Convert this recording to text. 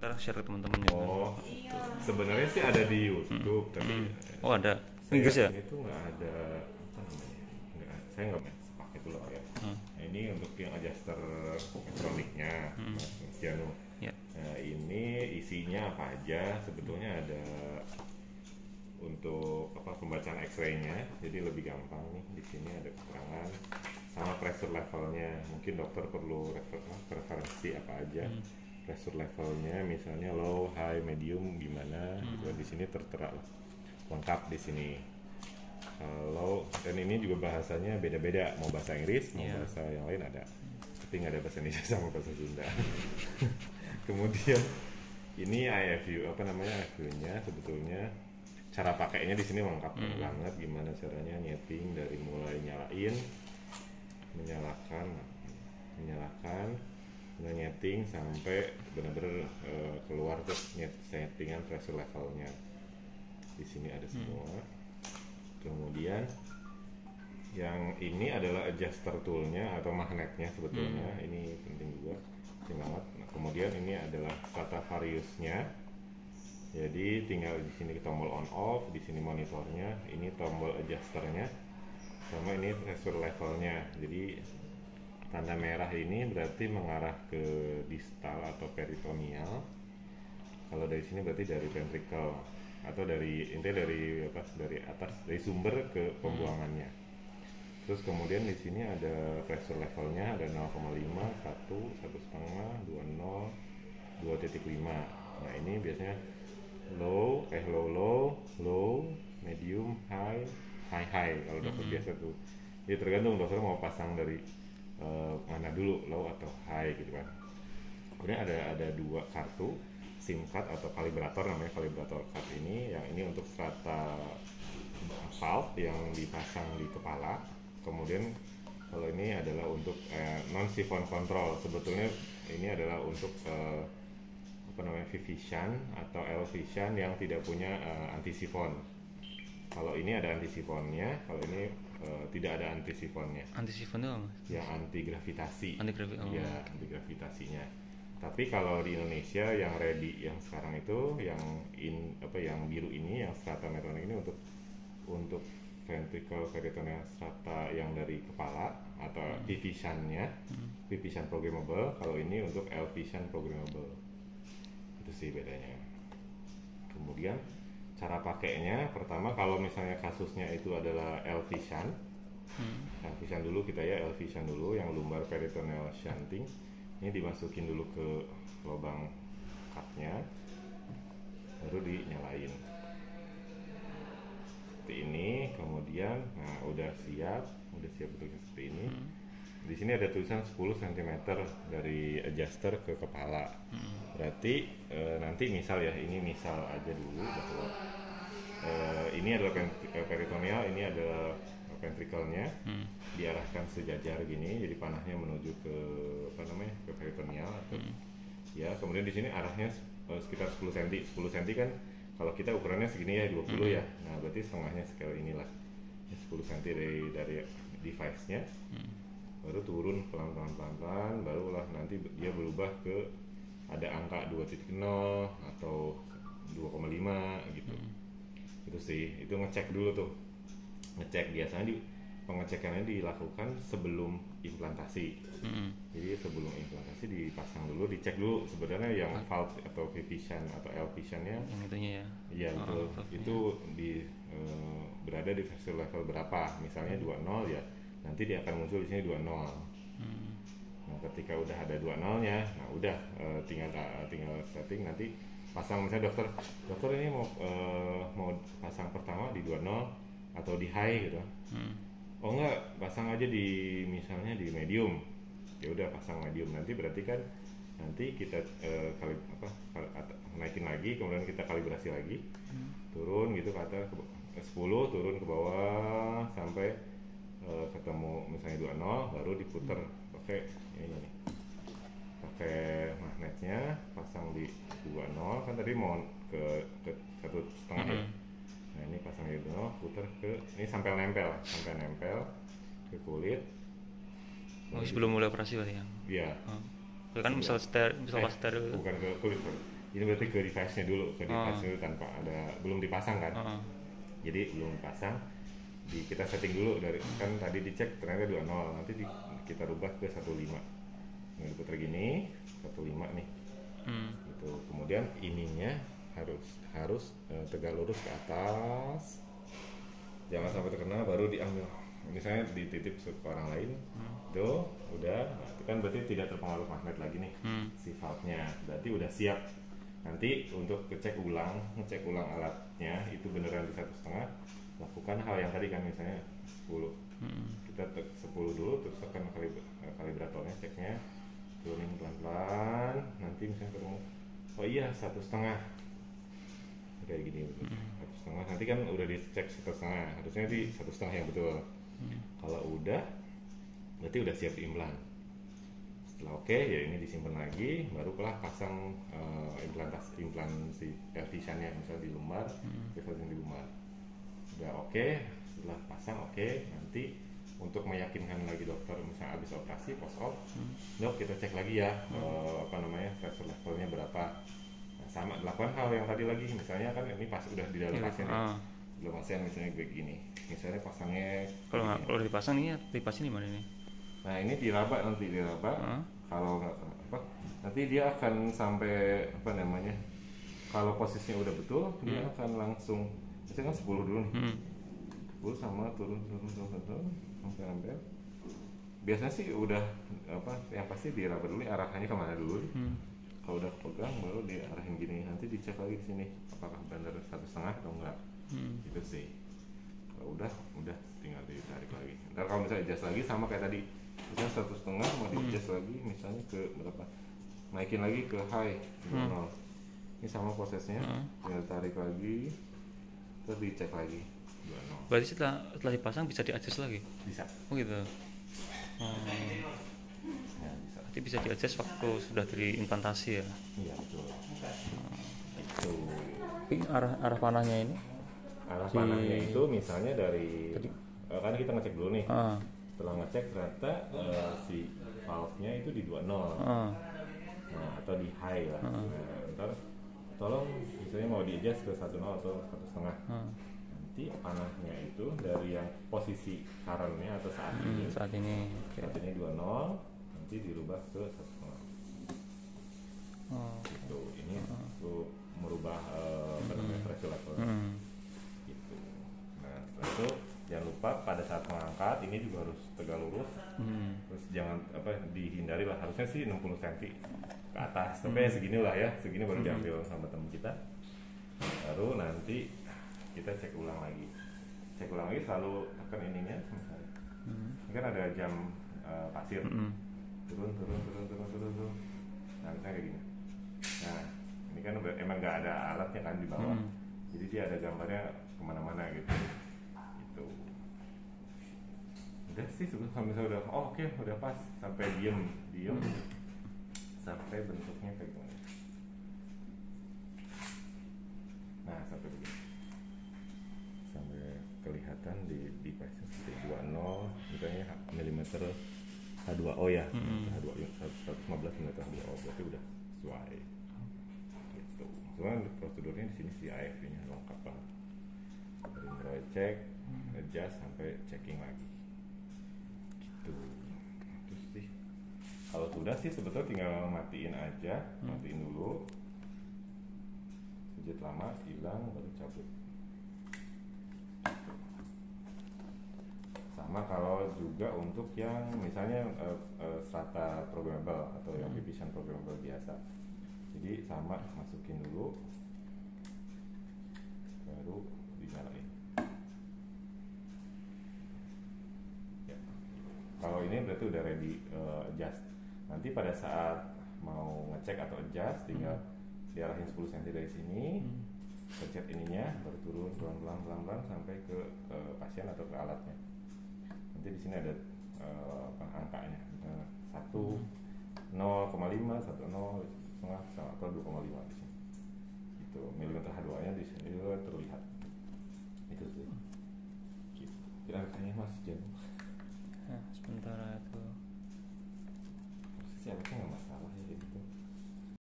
ntar share ke teman-teman juga. Oh, sebenarnya sih ada di YouTube, tapi Oh ada saya Inggris ya? itu nggak ada apa namanya, saya nggak pakai dulu ya. Nah, ini untuk yang adjuster elektroniknya, Mas Janu. Ya. Nah, ini isinya apa aja? Sebetulnya ada untuk pembacaan X-ray-nya, jadi lebih gampang nih. Di sini ada keterangan sama pressure levelnya. Mungkin dokter perlu referensi apa aja. Pressure levelnya, misalnya low, high, medium, gimana? Gitu. Di sini tertera lengkap di sini. Kalau dan ini juga bahasanya beda-beda, mau bahasa Inggris, mau bahasa yang lain ada, tapi nggak ada bahasa Indonesia sama bahasa Sunda. Kemudian ini IFU, IFU-nya sebetulnya cara pakainya di sini lengkap banget, gimana caranya nyeting dari mulai menyalakan, nyeting sampai benar-benar keluar tuh settingan pressure levelnya. Di sini ada semua. Kemudian yang ini adalah adjuster toolnya atau magnetnya sebetulnya. Ini penting juga, penting banget. Nah, kemudian ini adalah Stradivariusnya. Jadi tinggal di sini tombol on off, di sini monitornya, ini tombol adjusternya, sama ini pressure levelnya. Jadi tanda merah ini berarti mengarah ke distal atau peritoneal. Kalau dari sini berarti dari ventricle atau dari atas, dari sumber ke pembuangannya. Terus kemudian di sini ada pressure levelnya, ada 0,5, 1, 1,5, 20, 2,5. Nah ini biasanya low, medium, high. Kalau dokter biasa tuh. Jadi tergantung dokter mau pasang dari mana dulu, low atau high gitu kan. Kemudian ada dua kartu SIM card atau kalibrator, namanya kalibrator card ini. Yang ini untuk strata valve yang dipasang di kepala. Kemudian kalau ini adalah untuk non-siphon control. Sebetulnya ini adalah untuk V-Vision atau L-Vision yang tidak punya anti-siphon. Kalau ini ada anti-siphonnya, kalau ini tidak ada anti-siphonnya. Anti-siphon itu apa? Yang anti gravitasi. Ya, anti gravitasinya. Tapi kalau di Indonesia yang ready yang sekarang itu yang biru ini, yang strata metronik ini untuk ventricle peritoneal strata yang dari kepala atau V-Vision-nya, V-Vision programmable. Kalau ini untuk L-Vision programmable. Itu sih bedanya. Kemudian cara pakainya, pertama kalau misalnya kasusnya itu adalah L-Vision, L-Vision dulu kita ya, L-Vision dulu yang lumbar peritoneal shunting. Ini dimasukin dulu ke lubang cupnya, baru dinyalain seperti ini. Kemudian udah siap bentuknya seperti ini. Di sini ada tulisan 10 cm dari adjuster ke kepala. Berarti nanti misal aja dulu bahwa ini adalah peritoneal, ini adalah ventricle-nya, diarahkan sejajar gini, jadi panahnya menuju ke ke peritoneal atau ya. Kemudian di sini arahnya sekitar 10 cm. 10 cm kan kalau kita ukurannya segini ya, 20 ya. Nah, berarti setengahnya scale inilah. 10 cm dari device-nya. Baru turun pelan-pelan, barulah nanti dia berubah ke ada angka 2.0 atau 2,5 gitu. Itu sih, itu ngecek dulu tuh. Ngecek biasanya pengecekannya dilakukan sebelum implantasi. Jadi sebelum implantasi dipasang dulu, dicek dulu sebenarnya yang valve atau V-Vision atau L-Vision-nya yang itunya ya. Iya, itu berada di pressure level berapa? Misalnya 20 ya. Nanti dia akan muncul di sini 20. Nah, ketika udah ada 20-nya, nah udah tinggal setting, nanti pasang. Misalnya dokter ini mau pasang pertama di 20 atau di high gitu. Oh enggak, pasang aja misalnya di medium. Ya udah pasang medium. Nanti berarti kan nanti kita naikin lagi, kemudian kita kalibrasi lagi. Turun gitu ke atas 10, turun ke bawah sampai ketemu misalnya 20, baru diputer pakai ini nih. Pakai magnetnya, pasang di 20, kan tadi mau ke 1,5 ya. Nah ini pasang di 20, puter ke ini sampai nempel ke kulit. Sebelum mulai operasi berarti ya? Iya. Kan misal steril. Bukan ke kulit, sorry. Ini berarti ke device-nya dulu, tanpa ada, belum dipasang kan? Jadi belum dipasang, kita setting dulu dari kan tadi dicek ternyata 20, nanti kita rubah ke 15. Nah, diputar gini 15 nih. Gitu. Kemudian ininya harus tegak lurus ke atas. Jangan sampai terkena, baru diambil. Misalnya dititip ke orang lain, tuh udah, nah, itu kan berarti tidak terpengaruh magnet lagi nih si valve-nya, berarti udah siap. Nanti untuk ngecek ulang alatnya itu beneran di 1,5, lakukan hal yang tadi kan, misalnya 10, kita 10 dulu, terus tekan kalibratornya, ceknya, turunin pelan-pelan, nanti misalnya ketemu, oh iya 1,5, kayak gini, 1,5, nanti kan udah dicek 1,5, harusnya di 1,5 yang betul. Kalau udah, berarti udah siap diimplan. Setelah oke, ya ini disimpan lagi, barulah pasang implan si visionnya, misalnya di lumbar, di lumbar. Udah oke, setelah pasang oke, nanti untuk meyakinkan lagi dokter, misalnya habis operasi, post op, dok kita cek lagi ya, pressure levelnya berapa. Nah, sama lakukan hal yang tadi lagi, misalnya kan ini pas udah di dalam pasien ya. Belum pasien misalnya begini, misalnya pasangnya kalau dipasang nih, dipasang di mana nih? Nah ini diraba, kalau nggak nanti dia akan sampai kalau posisinya udah betul, dia akan langsung, misalnya kan 10 dulu nih, 10 sama turun sampai hampir. Biasanya sih udah yang pasti diraba dulu, arahannya kemana dulu. Kalau udah kepegang baru diarahin gini, nanti dicek lagi di sini apakah benar 1,5 atau enggak. Gitu sih. Kalau udah tinggal ditarik lagi. Ntar kalau misalnya adjust lagi sama kayak tadi, misalnya 1,5 mau di adjust lagi, misalnya ke berapa, naikin lagi ke high 0. Ini sama prosesnya, tinggal tarik lagi, terus dicek lagi 20. Berarti setelah dipasang bisa di adjust lagi? Bisa. Oh gitu. Ya, bisa. Jadi bisa di adjust waktu sudah diimplantasi ya? Iya betul. Itu. Tapi arah panahnya ini? Panahnya itu misalnya dari kan kita ngecek dulu nih. Setelah ngecek ternyata si valve-nya itu di 20. Nah, atau di high lah. Nah, ntar tolong misalnya mau di adjust ke 1,0 atau 1,5. Nanti panahnya itu dari yang posisi current-nya atau saat ini. Saat ini 20, nanti dirubah ke 1,5. Gitu. Ini untuk merubah pressure level. Gitu. Nah, setelah itu jangan lupa pada saat mengangkat ini juga harus tegak lurus. Terus jangan dihindari lah, harusnya sih 60 cm ke atas, sampai segini lah ya, segini baru diambil sama teman kita. Baru nanti kita cek ulang lagi selalu tekan ininya misalnya. Ini kan ada jam pasir, turun. Nah misalnya kayak gini. Nah ini kan emang nggak ada alatnya kan di bawah, jadi dia ada gambarnya kemana-mana gitu. Udah sih misalnya udah oke, udah pas, sampai diem sampai bentuknya kayak gini. Nah sampai begini, sampai kelihatan di device seperti 20 misalnya milimeter H2O ya, H2O 115 mm H2O, berarti udah sesuai gitu. Soalnya prosedurnya di sini si AFV-nya lengkap banget, dari mulai cek, adjust sampai checking lagi gitu. Terus sih kalau sudah sih sebetulnya tinggal matiin aja, matiin dulu, pijat lama hilang baru cabut. Sama kalau juga untuk yang misalnya strata programmable atau yang division programmable biasa, jadi sama masukin dulu baru dinyalain ya. Kalau ini berarti udah ready adjust. Nanti pada saat mau ngecek atau adjust tinggal diarahin 10 cm dari sini, pencet ininya baru turun pelan-pelan sampai ke pasien atau ke alatnya. Nanti di sini ada angkanya, 1, 0,5, 1,0, 1,5 atau 2,5 di sini. Itu milimeter H2-nya di sini juga terlihat. Itu sih. Gitu. Kira-kira masih jauh. Sebentar itu. Posisi apa sih nggak mas?